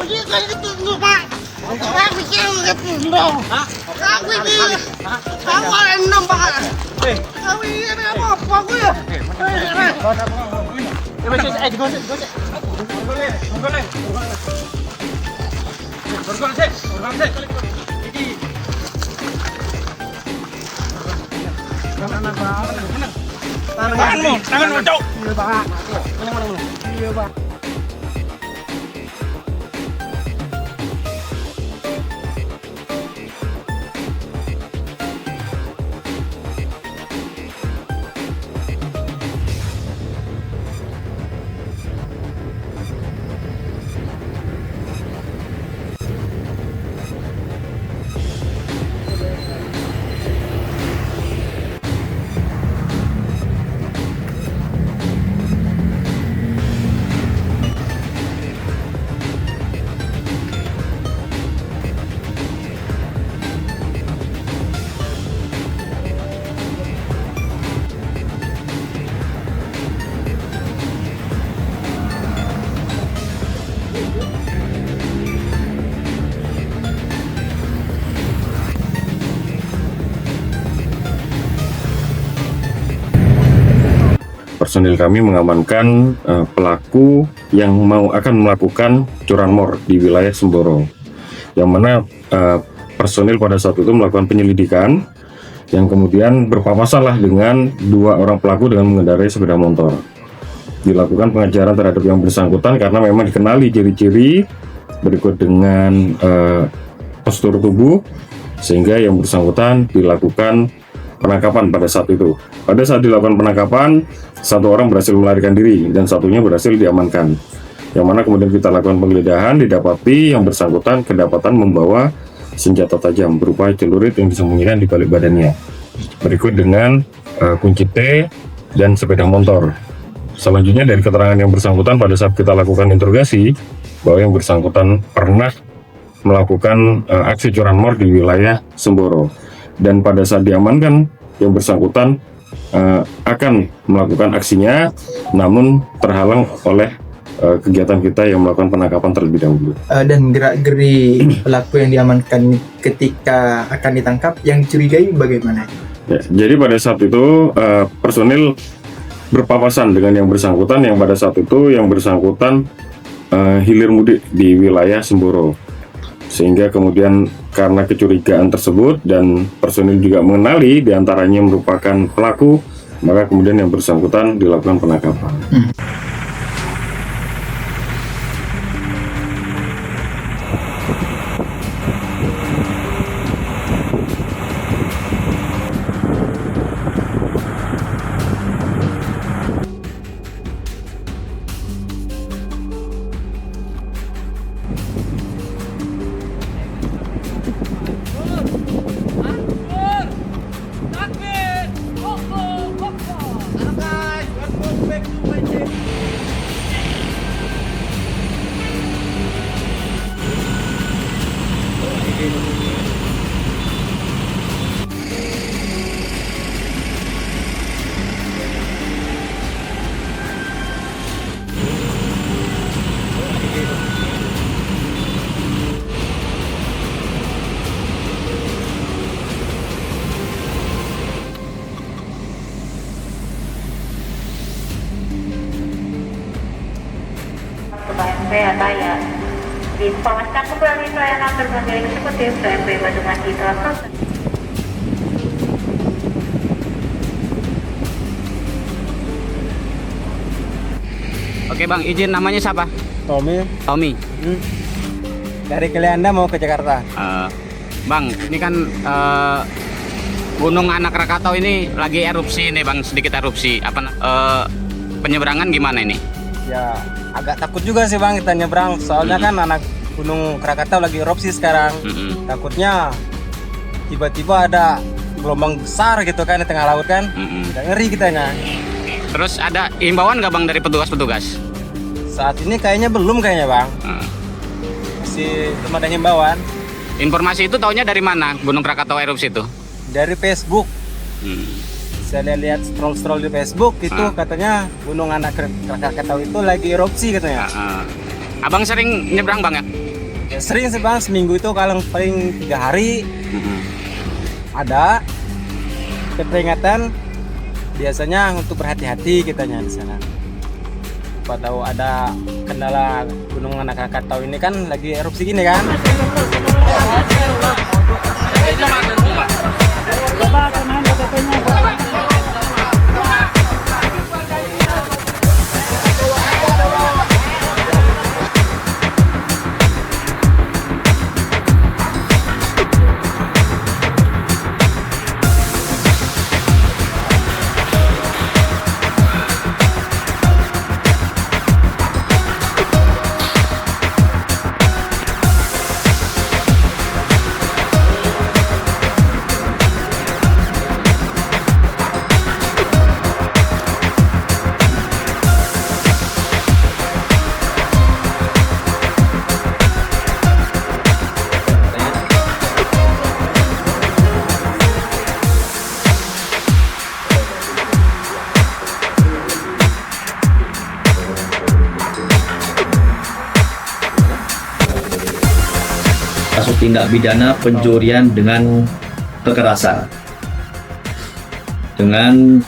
kita gitu Pak. Kami gitu dong. Kami ini sama endam Pak. Kami ini apa gue ya? Tangan cok. Iya Pak. Iya Pak. Personil kami mengamankan pelaku yang akan melakukan curanmor di wilayah Semboro, yang mana personil pada saat itu melakukan penyelidikan, yang kemudian berpapasanlah dengan dua orang pelaku dengan mengendarai sepeda motor. Dilakukan pengejaran terhadap yang bersangkutan karena memang dikenali ciri-ciri berikut dengan postur tubuh, sehingga yang bersangkutan dilakukan penangkapan pada saat itu. Pada saat dilakukan penangkapan, satu orang berhasil melarikan diri dan satunya berhasil diamankan. Yang mana kemudian kita lakukan penggeledahan, didapati yang bersangkutan kedapatan membawa senjata tajam berupa celurit yang disembunyikan di balik badannya. Berikut dengan kunci T dan sepeda motor. Selanjutnya dari keterangan yang bersangkutan pada saat kita lakukan interogasi, bahwa yang bersangkutan pernah melakukan aksi curanmor di wilayah Semboro. Dan pada saat diamankan, yang bersangkutan akan melakukan aksinya, namun terhalang oleh kegiatan kita yang melakukan penangkapan terlebih dahulu. Dan gerak-geri pelaku yang diamankan ketika akan ditangkap yang curigai bagaimana? Ya, jadi pada saat itu personil berpapasan dengan yang bersangkutan, yang pada saat itu yang bersangkutan hilir mudik di wilayah Semboro. Sehingga kemudian karena kecurigaan tersebut dan personil juga mengenali diantaranya merupakan pelaku, maka kemudian yang bersangkutan dilakukan penangkapan. Saya diinformasikan kembali pelayanan berbagai eksekutif PMP Bandungan Citra. Oke Bang, izin namanya siapa? Tommy. Dari Kalianda mau ke Jakarta. Bang, ini kan Gunung Anak Krakatau ini lagi erupsi nih Bang, sedikit erupsi. Penyeberangan gimana ini? Ya agak takut juga sih Bang kita nyebrang, soalnya kan anak Gunung Krakatau lagi erupsi sekarang. Takutnya tiba-tiba ada gelombang besar gitu kan di tengah laut kan. Udah ngeri kitanya. Terus ada imbauan nggak Bang dari petugas-petugas? Saat ini kayaknya belum Bang. Masih belum ada himbauan. Informasi itu taunya dari mana Gunung Krakatau erupsi itu? Dari Facebook. Saya lihat scroll di Facebook itu katanya Gunung Anak Krakatau itu lagi erupsi katanya. Abang sering nyebrang Bang ya? Ya, sering sih bang, seminggu itu kalau paling 3 hari ada peringatan. Biasanya untuk berhati-hati kitanya di sana. Pada ada kendala Gunung Anak Krakatau ini kan lagi erupsi gini kan. Kasus tindak pidana pencurian dengan kekerasan. Dengan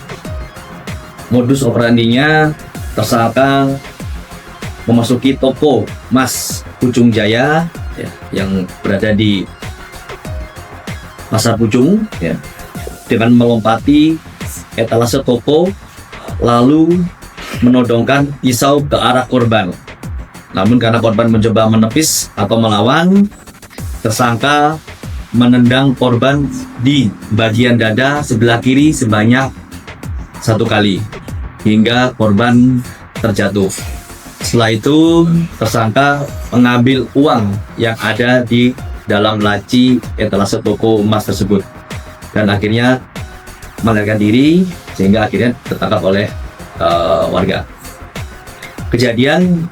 modus operandinya, tersangka memasuki toko Mas Pucung Jaya ya, yang berada di Pasar Pucung ya, dengan melompati etalase toko lalu menodongkan pisau ke arah korban. Namun karena korban mencoba menepis atau melawan, tersangka menendang korban di bagian dada sebelah kiri sebanyak 1 kali hingga korban terjatuh. Setelah itu tersangka mengambil uang yang ada di dalam laci etalase toko emas tersebut dan akhirnya melarikan diri sehingga akhirnya tertangkap oleh warga. Kejadian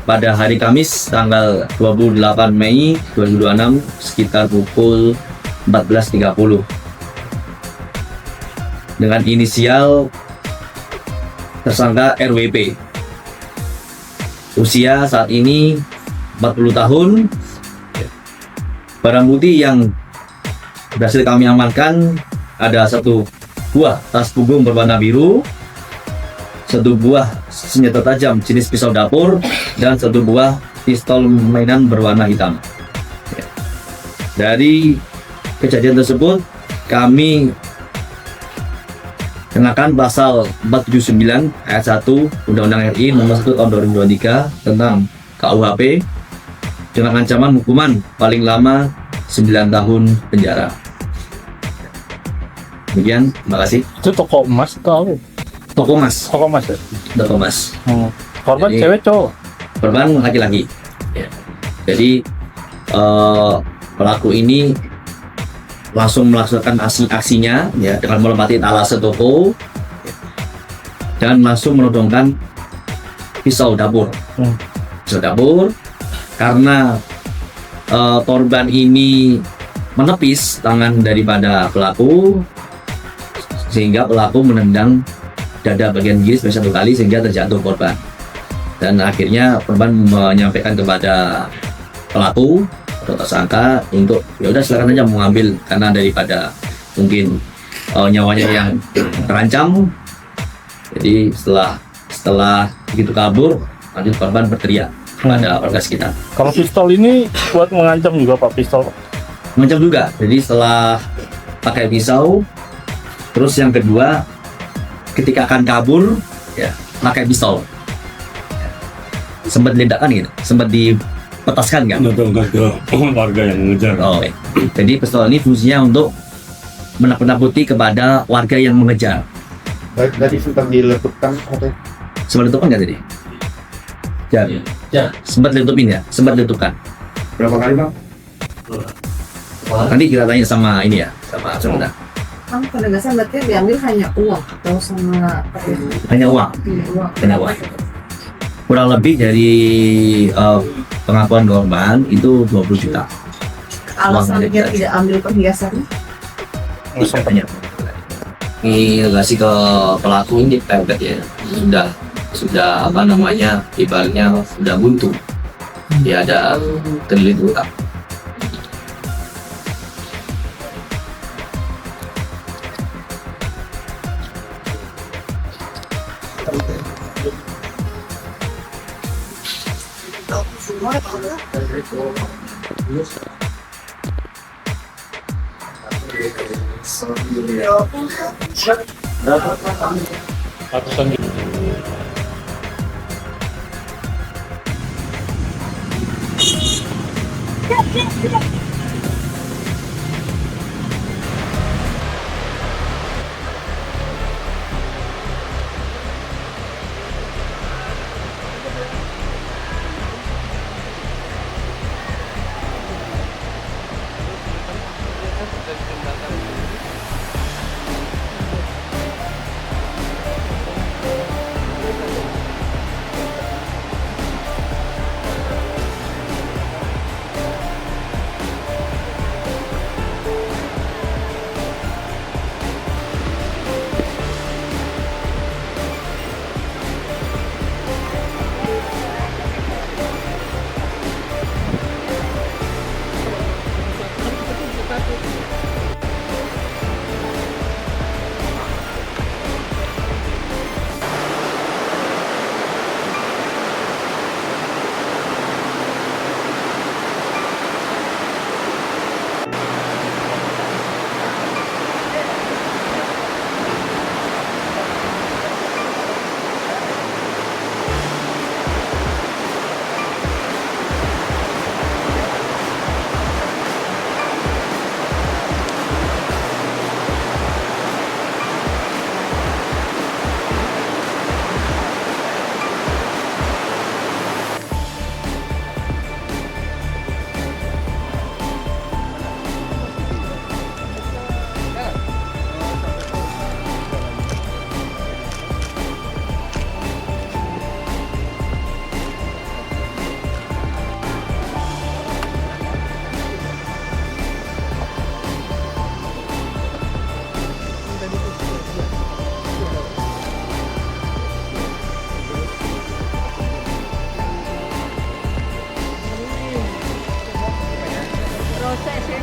pada hari Kamis tanggal 28 Mei 2026 sekitar pukul 14.30 dengan inisial tersangka RWP. Usia saat ini 40 tahun. Barang bukti yang berhasil kami amankan ada 1 buah tas punggung berwarna biru, 1 buah senjata tajam jenis pisau dapur, dan 1 buah pistol mainan berwarna hitam. Dari kejadian tersebut kami kenakan pasal 479 ayat 1 Undang-Undang RI nomor 1 tahun 2023 tentang KUHP dengan ancaman hukuman paling lama 9 tahun penjara. Demikian, terima kasih. Itu toko emas atau apa? Toko Mas. Toko emas ya? Toko Mas. Korban Jadi- cewek cowok? Korban laki-laki. Ya. Jadi pelaku ini langsung melaksanakan aksinya ya dengan melompati etalase toko dan langsung menodongkan pisau dapur. Pisau dapur karena korban ini menepis tangan daripada pelaku sehingga pelaku menendang dada bagian kiri sampai 1 kali sehingga terjatuh korban. Dan akhirnya korban menyampaikan kepada pelaku atau tersangka untuk ya udah silakan aja mau ngambil karena daripada mungkin nyawanya yang terancam. Jadi setelah begitu kabur, lanjut korban berteriak kepada warga sekitar. Kalau pistol ini buat mengancam juga Pak, pistol? Mengancam juga. Jadi setelah pakai pisau, terus yang kedua ketika akan kabur ya pakai pistol. Sempat diledakkan gitu, sempat dipetaskan kan? Menodongkan ke warga yang mengejar. Oh, jadi pistol ini fungsinya untuk menakut-nakuti kepada warga yang mengejar. Tadi sempat diletupkan atau Sempat ditutupkan nggak tadi? Ya. Sempat ditutupin ya? Sempat ditutupkan. berapa kali bang? Nanti kita tanya sama ini ya, sama saudara. Kamu penegasan berarti diambil hanya uang atau sama apa ya? Hanya uang. Uang. Hanya uang. Kurang lebih dari pengakuan korban itu 20 juta. Alasannya tidak ambil perhiasannya? Langsung tanya. Ini kasih ke pelaku ini pepet ya. Sudah apa namanya, ibaratnya sudah buntu. dia ada terlilit utang. Ratusan juta.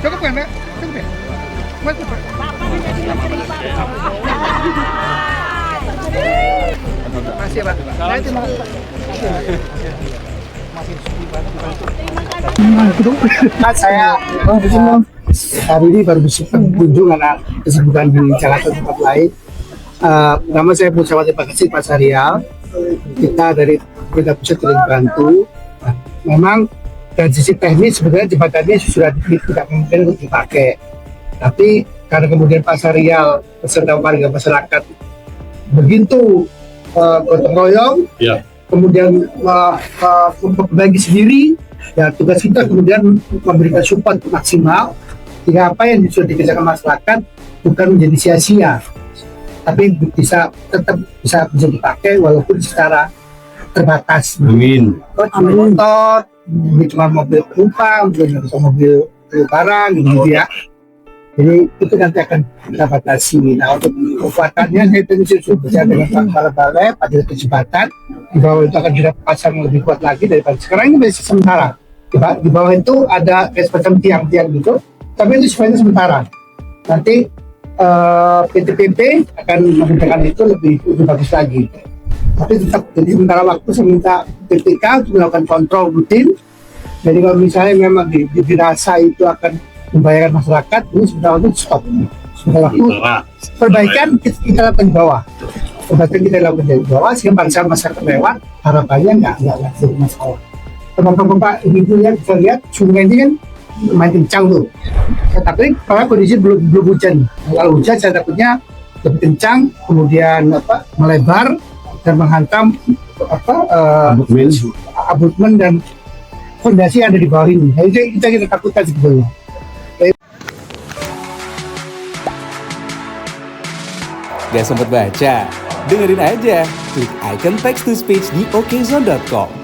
Cukup kan, Pak? Cukup ya? Masuk, Pak. Makasih, Pak. Saya terima kasih, Pak. Saya hari ini baru berkunjung karena kesibukan di Jakarta tempat lain. Pertama saya mengucapkan terima kasih Pak Syahrial. Kita dari pemerintah pusat sudah dibantu. Nah, memang dari sisi teknis sebenarnya jembatannya sudah tidak mungkin untuk dipakai. Tapi karena kemudian Pak Syahrial beserta warga masyarakat begitu gotong royong, kemudian memperbaiki sendiri, ya tugas kita kemudian memberikan support maksimal. Sehingga apa yang sudah dikerjakan masyarakat bukan menjadi sia-sia, tapi tetap bisa dipakai walaupun secara terbatas. Amin. Motor, cuma mobil penumpang, mobil barang, gitu ya. Jadi itu nanti akan kita batasi. Nah untuk kekuatannya saya tadi sudah bicara dengan Pak Kepala Balai pada kecepatan di bawah itu akan kita pasang lebih kuat lagi daripada sekarang. Ini masih sementara. Di bawah itu ada semacam tiang-tiang gitu, tapi itu sebenarnya sementara. Nanti PTPP akan mengerjakan itu lebih bagus lagi. Tapi tetap jadi sementara waktu saya minta PPK untuk melakukan kontrol rutin. Jadi kalau misalnya memang dirasa itu akan membayarkan masyarakat, ini sebentar waktu stop. Sebentar waktu perbaikan kita lakukan di bawah. Perbaikan kita lakukan di bawah sehingga bangsa masyarakat lewat, harapannya nggak jadi masalah. Bapak ibu yang bisa lihat sungai ini kan main kencang tuh. Tapi karena kondisi belum hujan. Kalau hujan saya takutnya lebih kencang, kemudian melebar dan menghantam abutmen dan fondasi yang ada di bawah ini. Nah, itu kita takutkan sebetulnya. Gak sempet baca? Dengerin aja, klik icon text to speech di okezone.com.